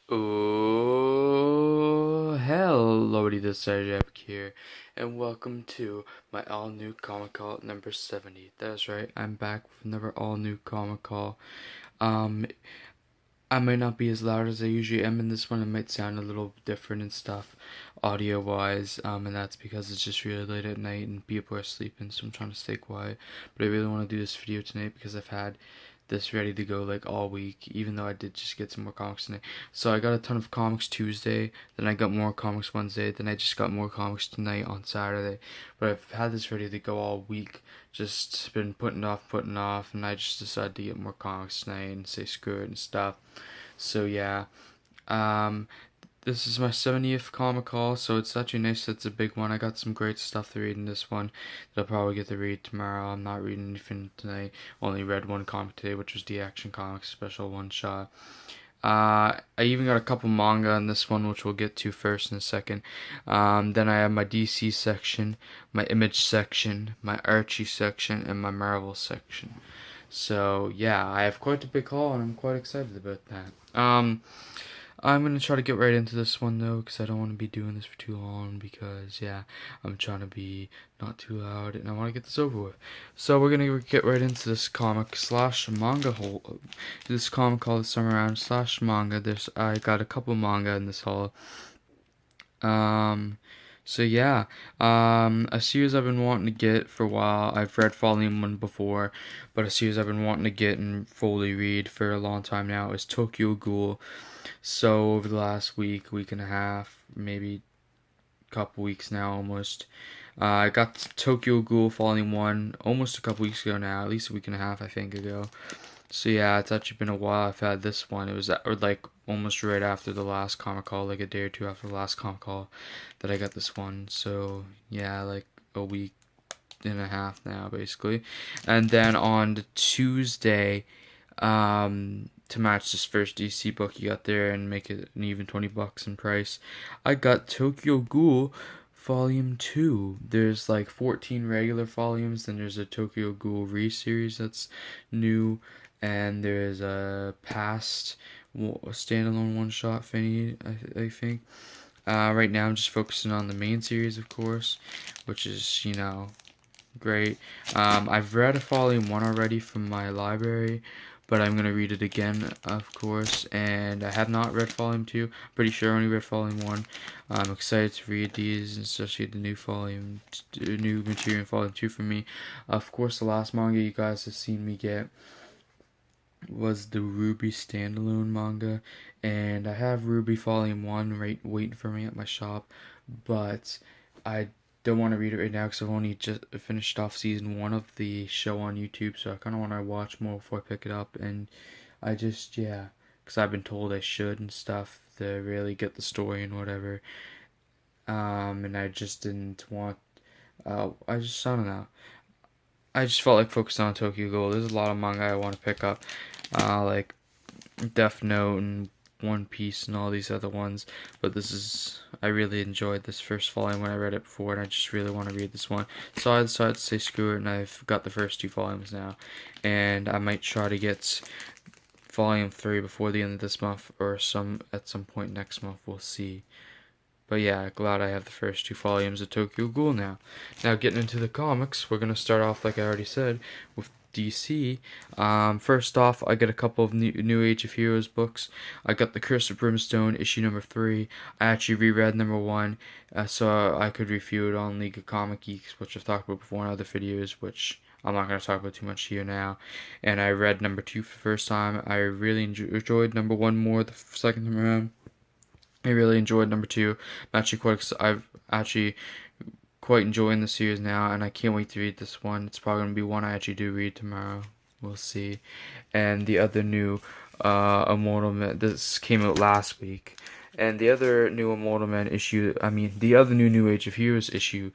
Oh, hello, this is Epic here, and welcome to my all-new comic call number 70. That's right, I'm back with another all-new comic call. Um, I might not be as loud as I usually am in this one. It might sound a little different and stuff, audio-wise, and that's because it's just really late at night and people are sleeping, so I'm trying to stay quiet. But I really want to do this video tonight because I've had this ready to go like all week, even though I did just get some more comics tonight. So I got a ton of comics Tuesday, then I got more comics Wednesday, then I just got more comics tonight on Saturday. But I've had this ready to go all week, just been putting off, and I just decided to get more comics tonight and say screw it and stuff. So yeah, um, this is my 70th comic haul, so it's actually nice that it's a big one. I got some great stuff to read in this one that I'll probably get to read tomorrow. I'm not reading anything tonight. Only read one comic today, which was the Action Comics special one shot. I even got a couple manga in this one, which we'll get to first in a second. Then I have my DC section, my Image section, my Archie section, and my Marvel section. So yeah, I have quite a big haul, and I'm quite excited about that. I'm gonna try to get right into this one though, because I don't want to be doing this for too long. Because yeah, I'm trying to be not too loud, and I want to get this over with. So we're gonna get right into this comic slash manga haul. This comic called this time around slash manga. I got a couple manga in this haul. So yeah, a series I've been wanting to get for a while. I've read Volume 1 before, but a series I've been wanting to get and fully read for a long time now is Tokyo Ghoul. So over the last week and a half, maybe couple weeks now almost, I got Tokyo Ghoul Volume 1 almost a couple weeks ago now, at least a week and a half I think ago. So yeah, it's actually been a while I've had this one. It was like almost right after the last comic call, like a day or two after the last comic call that I got this one. So yeah, like a week and a half now basically. And then on the Tuesday, to match this first DC book you got there and make it an even $20 in price, I got Tokyo Ghoul Volume 2. There's like 14 regular volumes, then there's a Tokyo Ghoul re-series that's new, and there's a past standalone one-shot thingy, I think. Right now I'm just focusing on the main series, of course, which is, great. I've read a Volume 1 already from my library, but I'm going to read it again, of course, and I have not read Volume 2. Pretty sure I only read Volume 1. I'm excited to read these, especially the new material in Volume 2 for me. Of course, the last manga you guys have seen me get was the Ruby standalone manga, and I have Ruby Volume 1 right waiting for me at my shop, but I don't want to read it right now because I've only just finished off season 1 of the show on YouTube, so I kind of want to watch more before I pick it up, and yeah, because I've been told I should and stuff to really get the story and whatever, and I just didn't want, I don't know. I just felt like focusing on Tokyo Ghoul. There's a lot of manga I want to pick up, like Death Note and One Piece and all these other ones. But I really enjoyed this first volume when I read it before, and I just really want to read this one. So I decided to say screw it, and I've got the first 2 volumes now. And I might try to get Volume 3 before the end of this month, or at some point next month. We'll see. But yeah, glad I have the first 2 volumes of Tokyo Ghoul now. Now getting into the comics, we're gonna start off like I already said with DC. First off, I got a couple of New Age of Heroes books. I got the Curse of Brimstone issue number 3. I actually reread number 1, so I could review it on League of Comic Geeks, which I've talked about before in other videos, which I'm not going to talk about too much here now. And I read number 2 for the first time. I really enjoyed number 1 more the second time around. I really enjoyed number 2. I've actually quite enjoying the series now, and I can't wait to read this one. It's probably gonna be one I actually do read tomorrow. We'll see. And the other new Immortal Man, this came out last week, and the other new Immortal Man issue, the other new Age of Heroes issue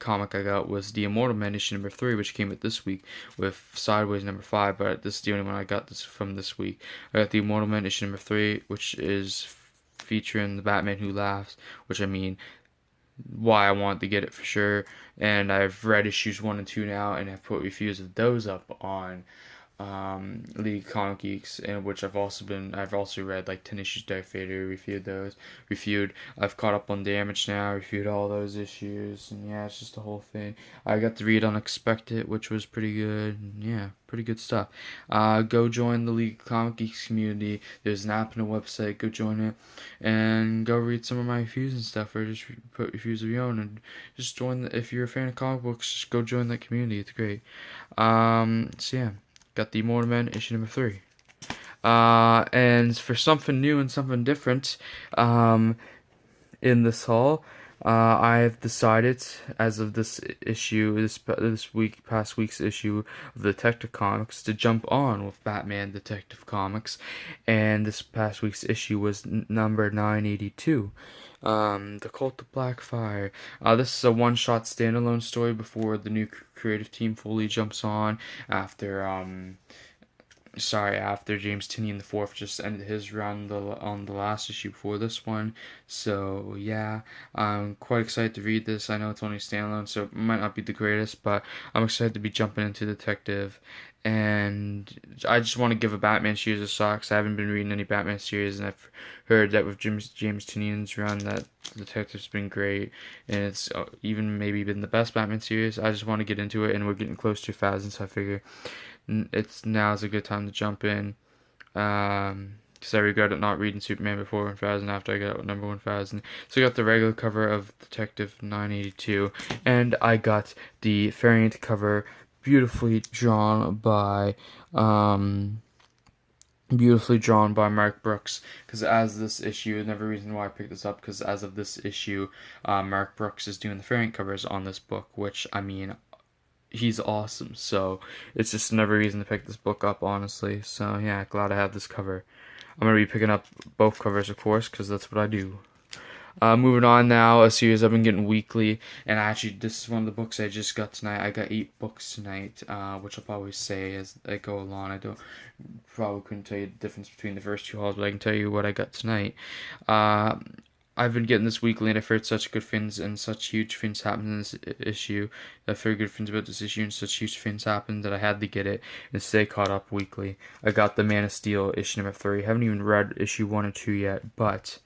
comic I got was the Immortal Man issue number 3, which came out this week with Sideways number 5, but this is the only one I got from this week. I got the Immortal Man issue number 3, which is featuring the Batman Who Laughs, which why I want to get it for sure. And I've read issues 1 and 2 now, and I've put reviews of those up on League Comic Geeks, in which I've also read like 10 issues of Darth Vader, reviewed. I've caught up on Damage now, reviewed all those issues, and yeah, it's just the whole thing. I got to read Unexpected, which was pretty good. And yeah, pretty good stuff. Go join the League Comic Geeks community. There's an app and a website. Go join it, and go read some of my reviews and stuff, or just put reviews of your own, and just join. If you're a fan of comic books, just go join that community. It's great. So yeah. Got the Mortal Man issue number 3. And for something new and something different, in this haul, I've decided, as of this issue, past week's issue of Detective Comics, to jump on with Batman Detective Comics, and this past week's issue was number 982. The Cult of Blackfire. This is a one-shot standalone story before the new creative team fully jumps on after James Tynion IV just ended his run on the last issue before this one. So yeah, I'm quite excited to read this. I know it's only standalone, so it might not be the greatest, but I'm excited to be jumping into Detective. And I just want to give a Batman series a shot, because I haven't been reading any Batman series, and I've heard that with James Tynion's run that Detective's been great, and it's even maybe been the best Batman series. I just want to get into it, and we're getting close to 1,000, so I figure now's a good time to jump in. Because I regretted not reading Superman before 1,000 after I got number 1,000. So I got the regular cover of Detective 982, and I got the variant cover, beautifully drawn by Mark Brooks. Because as this issue, another reason why I picked this up, because as of this issue, Mark Brooks is doing the variant covers on this book, which, I mean, he's awesome. So it's just another reason to pick this book up, honestly. So yeah, glad I have this cover. I'm going to be picking up both covers, of course, because that's what I do. Moving on now, a series I've been getting weekly, and actually this is one of the books I just got tonight. I got 8 books tonight, which I'll probably say as I go along. Probably couldn't tell you the difference between the first 2 hauls, but I can tell you what I got tonight. I've been getting this weekly, and I've heard such good things, and such huge things happen in this issue. I've heard good things about this issue, and such huge things happen that I had to get it and stay caught up weekly. I got the Man of Steel issue number 3. I haven't even read issue 1 or 2 yet, but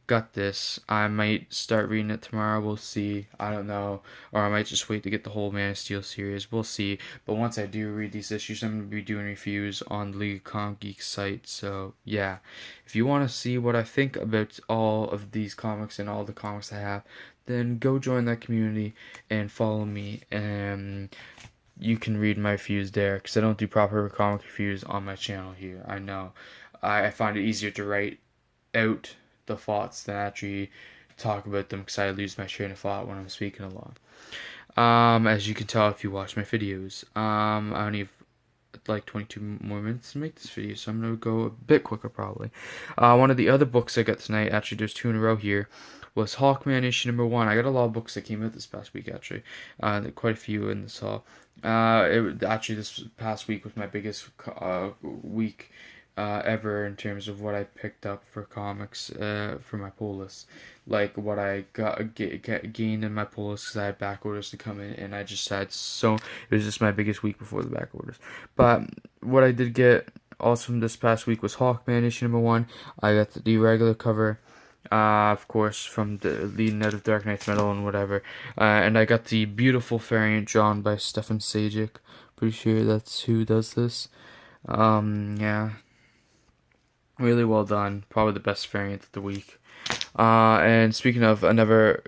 got this. I might start reading it tomorrow. We'll see. I don't know. Or I might just wait to get the whole Man of Steel series. We'll see. But once I do read these issues, I'm going to be doing reviews on the League of Comic Geeks site. So, yeah. If you want to see what I think about all of these comics and all the comics I have, then go join that community and follow me. And you can read my reviews there, because I don't do proper comic reviews on my channel here. I know. I find it easier to write out the thoughts than actually talk about them, because I lose my train of thought when I'm speaking along. As you can tell if you watch my videos. I only have like 22 more minutes to make this video, so I'm going to go a bit quicker probably. One of the other books I got tonight, actually there's 2 in a row here, was Hawkman issue number 1. I got a lot of books that came out this past week, actually. Quite a few in this haul. This past week was my biggest week ever in terms of what I picked up for comics for my pull list. Like what I gained in my pull list, because I had back orders to come in, and I just had it was just my biggest week before the back orders. But what I did get also this past week was Hawkman issue number 1. I got the regular cover, of course, from the leading out of Dark Knight's Metal and whatever. And I got the beautiful variant drawn by Stefan Sajic. Pretty sure that's who does this. Yeah. Really well done. Probably the best variant of the week. And speaking of another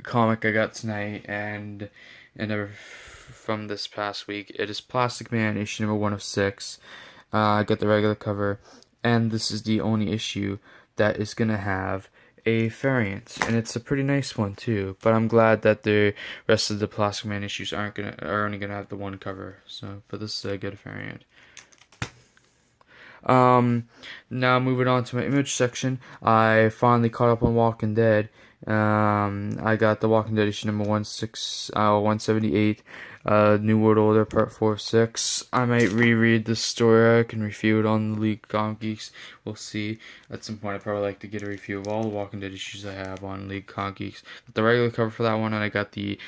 comic I got tonight, and another from this past week, it is Plastic Man issue number 1 of 6. I got the regular cover, and this is the only issue that is gonna have a variant, and it's a pretty nice one too. But I'm glad that the rest of the Plastic Man issues are only gonna have the one cover. So, but this is a good variant. Now moving on to my image section, I finally caught up on Walking Dead. I got the Walking Dead issue number 178, New World Order Part 4-6. I might reread this story. I can review it on the League of Comic Geeks. We'll see. At some point, I'd probably like to get a review of all the Walking Dead issues I have on League of Comic Geeks. Got the regular cover for that one, and I got the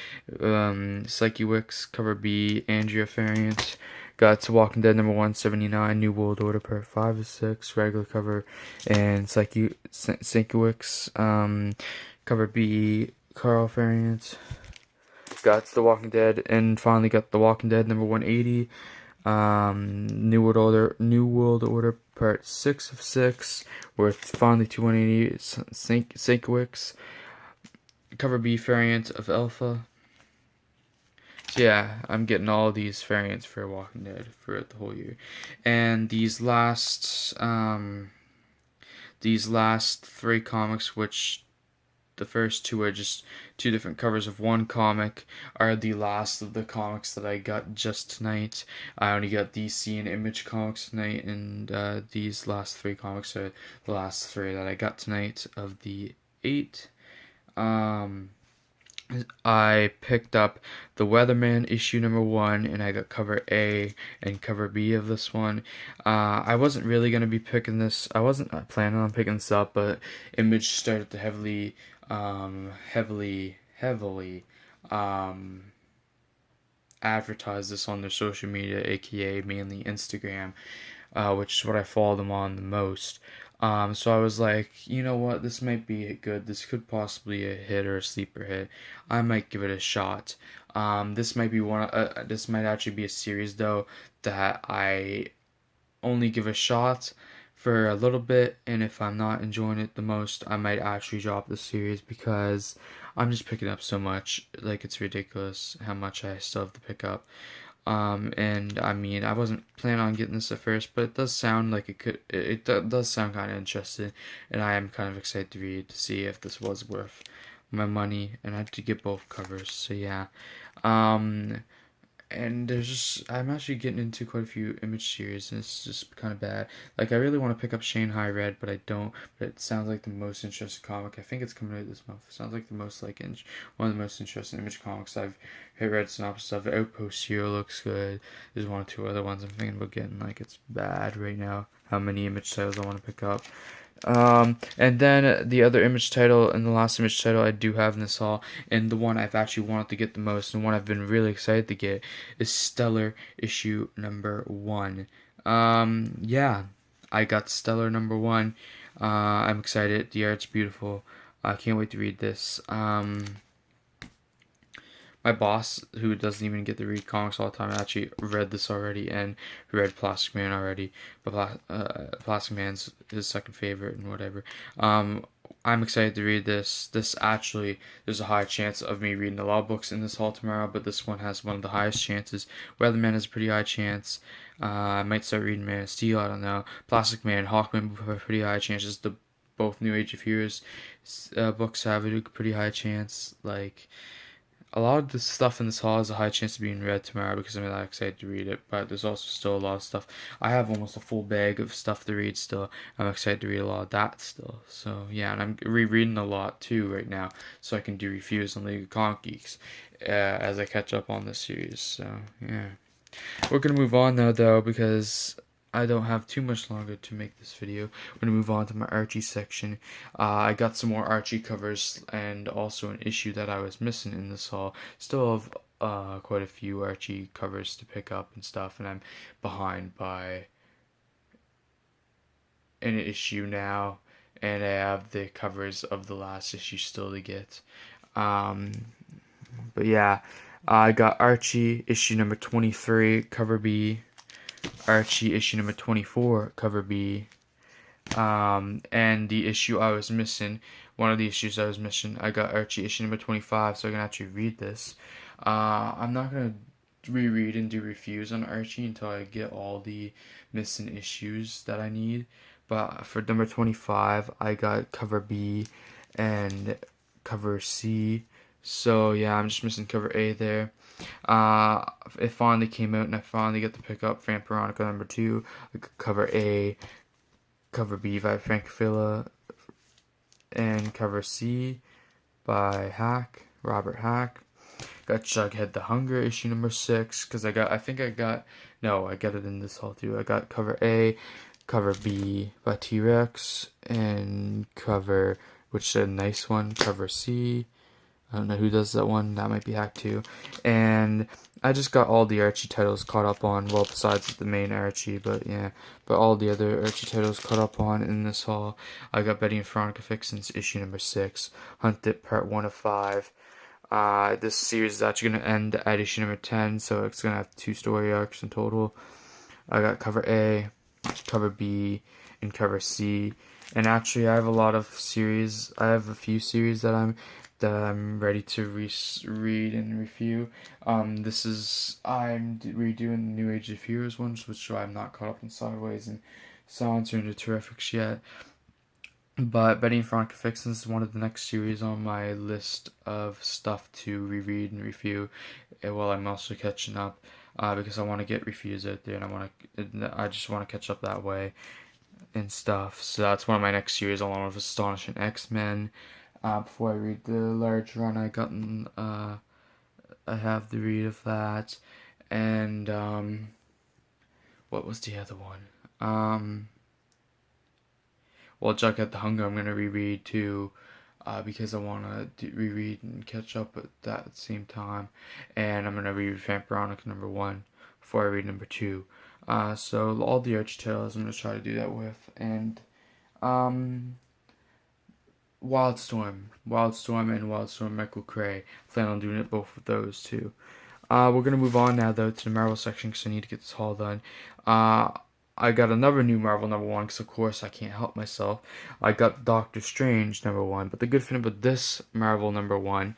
Psyche Wicks cover B Andrea variant. Got Walking Dead number 179, New World Order part 5 of 6, regular cover, and Sienkiewicz, cover B, Carl variant. Got The Walking Dead, and finally got The Walking Dead number 180, New World Order part 6 of 6, with finally 280, Sienkiewicz, cover B variant of Alpha. So yeah, I'm getting all these variants for Walking Dead for the whole year, and these last three comics, which the first two are just two different covers of one comic, are the last of the comics that I got just tonight. I only got DC and Image comics tonight, and these last three comics are the last three that I got tonight of the 8. I picked up the Weatherman issue number 1, and I got cover A and cover B of this one. I wasn't really going to be picking this. I wasn't planning on picking this up, but Image started to heavily advertise this on their social media, aka mainly Instagram, which is what I follow them on the most. So I was like, you know what, this might be good. This could possibly be a hit or a sleeper hit. I might give it a shot. This might be this might actually be a series though that I only give a shot for a little bit, and if I'm not enjoying it the most, I might actually drop the series because I'm just picking up so much. Like, it's ridiculous how much I still have to pick up. And I mean, I wasn't planning on getting this at first, but it does sound like it does sound kind of interesting, and I am kind of excited to read to see if this was worth my money, and I had to get both covers, so yeah. And I'm actually getting into quite a few Image series, and it's just kind of bad. Like, I really want to pick up Shanghai Red, but I don't. But it sounds like the most interesting comic. I think it's coming out this month. It sounds like the most one of the most interesting Image comics I've read synopsis of. Outpost Hero looks good. There's one or two other ones I'm thinking about getting. Like, it's bad right now how many Image titles I want to pick up. And then the other Image title and the last Image title I do have in this haul, and the one I've actually wanted to get the most, and one I've been really excited to get, is Stellar issue number 1. Yeah, I got Stellar number 1. I'm excited. The art's beautiful. I can't wait to read this. My boss, who doesn't even get to read comics all the time, actually read this already and read Plastic Man already. But Plastic Man's his second favorite and whatever. I'm excited to read this. This actually, there's a high chance of me reading a lot of books in this haul tomorrow, but this one has one of the highest chances. Weatherman has a pretty high chance. I might start reading Man of Steel, I don't know. Plastic Man, Hawkman have pretty high chances. Both New Age of Heroes books have a pretty high chance. Like, a lot of the stuff in this haul has a high chance of being read tomorrow because I'm that excited to read it, but there's also still a lot of stuff. I have almost a full bag of stuff to read still. I'm excited to read a lot of that still. So yeah, and I'm rereading a lot too right now, so I can do reviews on League of Comic Geeks as I catch up on this series. So yeah. We're going to move on now though, because I don't have too much longer to make this video. I'm going to move on to my Archie section. I got some more Archie covers and also an issue that I was missing in this haul. Still have quite a few Archie covers to pick up and stuff, and I'm behind by an issue now, and I have the covers of the last issue still to get. But yeah, I got Archie issue number 23, cover B. Archie issue number 24, cover B. And the issue I was missing, one of the issues I was missing, I got Archie issue number 25, so I can actually read this. I'm not going to reread and do reviews on Archie until I get all the missing issues that I need. But for number 25, I got cover B and cover C. So yeah, I'm just missing cover A there. It finally came out, and I finally get to pick up Vampironic number 2, cover A, cover B by Frank Villa, and cover C by Robert Hack. Got Jughead the Hunger issue number 6, because I got it in this haul too. I got cover A, cover B by T-Rex, and cover, which is a nice one, cover C. I don't know who does that one. That might be hacked too. And I just got all the Archie titles caught up on. Well, besides the main Archie, but yeah. But all the other Archie titles caught up on in this haul. I got Betty and Veronica Fixins issue number 6. Hunt It part 1 of 5. This series is actually going to end at issue number 10, so it's going to have 2 story arcs in total. I got cover A, cover B, and cover C. And actually, I have a lot of series. I have a few series that I'm ready to read and review. I'm redoing the New Age of Heroes ones, which I'm not caught up in Sideways and Silence or into Terrifics yet. But Betty and Veronica Fixins is one of the next series on my list of stuff to reread and review. While I'm also catching up, because I want to get reviews out there, and I just want to catch up that way and stuff. So that's one of my next series, along with Astonishing X-Men. Before I read the large run I have the read of that, and what was the other one? Well, Jughead the Hunger I'm gonna reread too, because I wanna reread and catch up at that same time, and I'm gonna reread Vamp Veronica number 1 before I read number 2. So all the Archie tales I'm gonna try to do that with, and Wildstorm and Wildstorm Michael Cray. Plan on doing it both of those too. We're gonna move on now though to the Marvel section because I need to get this haul done. I got another new Marvel number 1 because of course I can't help myself. I got Doctor Strange number 1, but the good thing about this Marvel number 1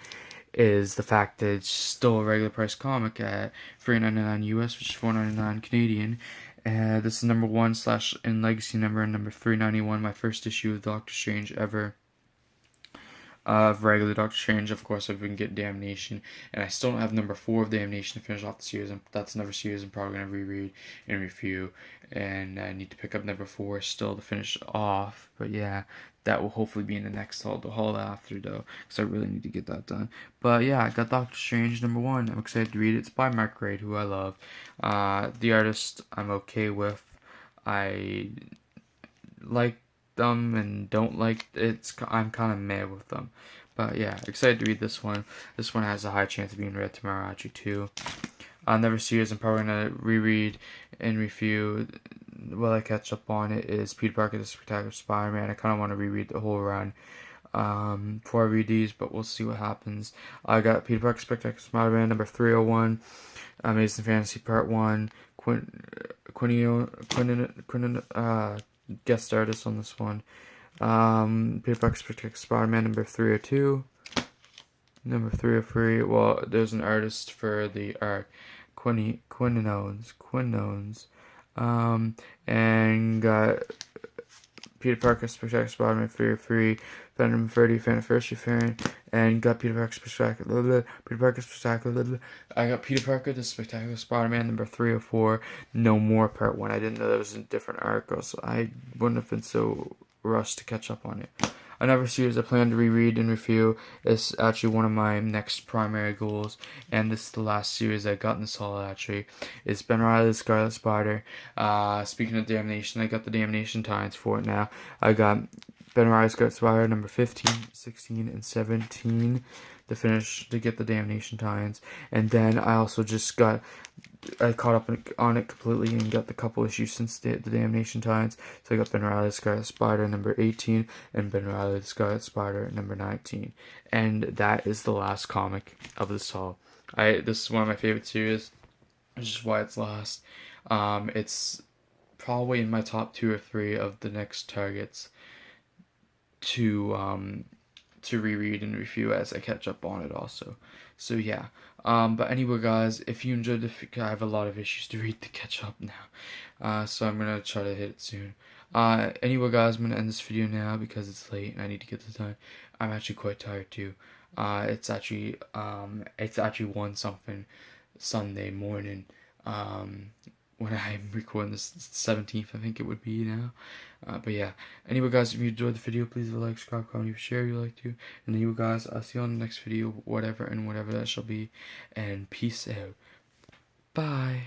is the fact that it's still a regular price comic at $3.99 US, which is $4.99 Canadian. This is number 1 / in legacy number 391, my first issue of Doctor Strange ever. Of regular Doctor Strange, of course, I've been getting Damnation, and I still don't have number 4 of Damnation to finish off the series. That's another series I'm probably going to reread and review, and I need to pick up number 4 still to finish off. But yeah, that will hopefully be in the next haul, the haul after though, because I really need to get that done. But yeah, I got Doctor Strange number 1. I'm excited to read it. It's by Mark Waid, who I love. The artist I'm okay with. I like them and don't like I'm kind of mad with them, but yeah, excited to read this one. This one has a high chance of being read tomorrow actually too. Another series I'm probably gonna reread and review while I catch up on it is Peter Parker the Spectacular Spider-Man. I kind of want to reread the whole run before I read these, but we'll see what happens. I got Peter Parker Spectacular Spider-Man number 301, Amazing Fantasy Part 1, guest artist on this one. Peter Parker Spectacular Spider-Man number 302, number 303. Well, there's an artist for the art, Quinones, and got Peter Parker Spectacular Spider-Man 303, Venom 30 Anniversary Fan, and got Peter Parker Spectacular. I got Peter Parker the Spectacular Spider-Man number 304, No More Part 1. I didn't know that was a different arc, so I wouldn't have been so rushed to catch up on it. Another series I plan to reread and review is actually one of my next primary goals, and this is the last series I got in this haul actually. It's Ben Reilly's Scarlet Spider. Speaking of Damnation, I got the Damnation Tines for it now. I got Ben Reilly's Scarlet Spider number 15, 16, and 17 to get the Damnation Tines, and then I also just I caught up on it completely and got the couple issues since the Damnation Tines. So I got Ben Reilly's Scarlet Spider number 18 and Ben Reilly's Scarlet Spider number 19. And that is the last comic of this haul. This is one of my favorite series, which is why it's last. It's probably in my top 2 or 3 of the next targets to reread and review as I catch up on it also. So yeah. But anyway guys, if you enjoyed I have a lot of issues to read to catch up now. So I'm gonna try to hit it soon. Anyway guys, I'm gonna end this video now because it's late and I need to get this done. I'm actually quite tired too. It's actually 1 something Sunday morning. When I'm recording this, 17th, I think it would be now. But yeah. Anyway, guys, if you enjoyed the video, please leave a like, subscribe, comment, share if you like to. And anyway, guys, I'll see you on the next video, whatever that shall be. And peace out. Bye.